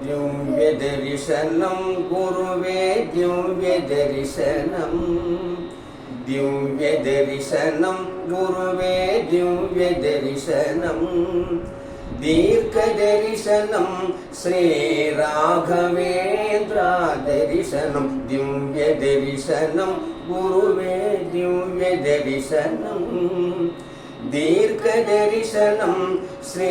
दिव्य दर्शनं गुरुवे दिव्य दर्शनं दिव्य दर्शनं गुरुवे दिव्य दर्शनं दीर्घ दर्शनं श्री राघवेन्द्र दर्शनं दिव्य दर्शनं गुरुवे दिव्य दर्शनं दीर्घ दर्शनं श्री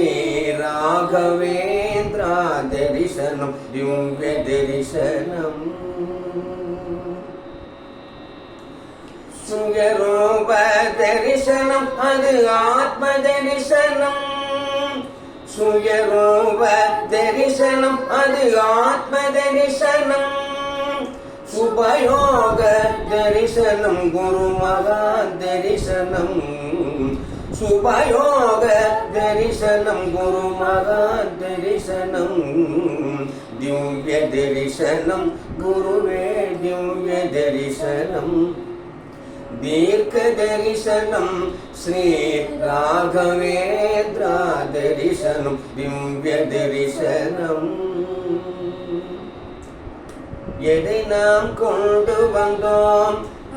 राघवेन्द्र दर्शनं दिव्य दर्शनं सुयरूप दर्शनं अदु आत्म दर्शनं सुयरूप दर्शनं अदु आत्म दर्शनं शुभयोग दर्शनं गुरुमगा दर्शनं शुभयोग दर्शनं गुरुमगा दर्शनं दिव्य दर्शनं गुरुवे दिव्य दर्शनं दीर्घ दर्शनं श्री राघवेन्द्र दर्शनं दिव्य दर्शनं எதை நாம் கொண்டு வந்தோம்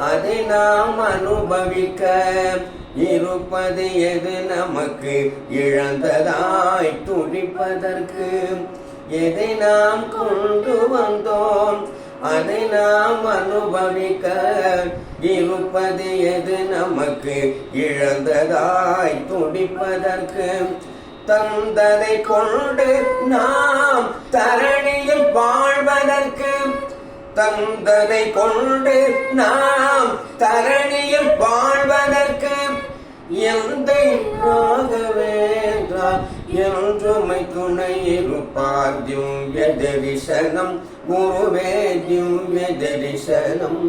அதை நாம் அனுபவிக்க இருப்பது எது நமக்கு இழந்ததாய் துடிப்பதற்கு எதை நாம் கொண்டு வந்தோம் அதை நாம் அனுபவிக்க இருப்பது எது நமக்கு இழந்ததாய் துடிப்பதற்கு தந்ததை கொண்டு நாம் தரணியில் வாழ்வதற்கு தந்ததை கொண்டு நாம் தரணியில் வாழ்வதற்கு எந்தை ராகவேந்திரா என்றுமை துணை இருப்பார் திவ்ய தரிசனம் குருவே திவ்ய தரிசனம்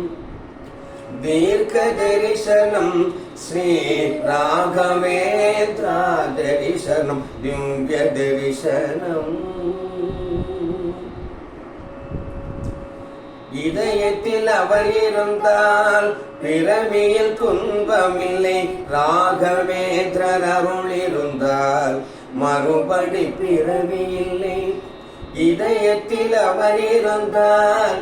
दीर्घ दर्शनं श्री राघवेन्द्र दर्शनं दिव्य दर्शनं இதயத்தில் அவர் இருந்தால் பிறவியில் துன்பமில்லை ராகவேந்திரர் அருள் இருந்தால் மறுபடி பிறவி இல்லை இதயத்தில் அவர் இருந்தால்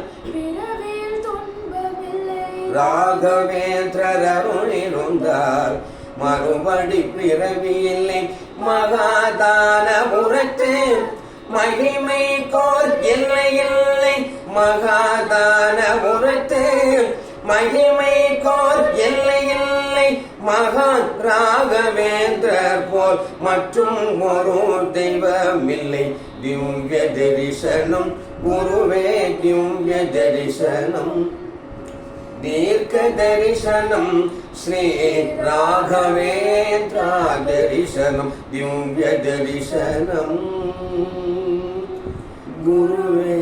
ராகவேந்திரர் அருள் இருந்தால் மறுபடி பிறவி இல்லை மகாதானபுரத்து மகிமை கோர் இல்லை இல்லை மகாதானபுரத்து மகிமை கோர் இல்லை இல்லை மகான் ராகவேந்திரர் போல் மற்றும் ஒரு தெய்வமில்லை திவ்ய தரிசனம் குருவே திவ்ய தரிசனம் दीर्घ दर्शनं श्री राघवेन्द्र दर्शनं दिव्य दर्शनं गुरुवे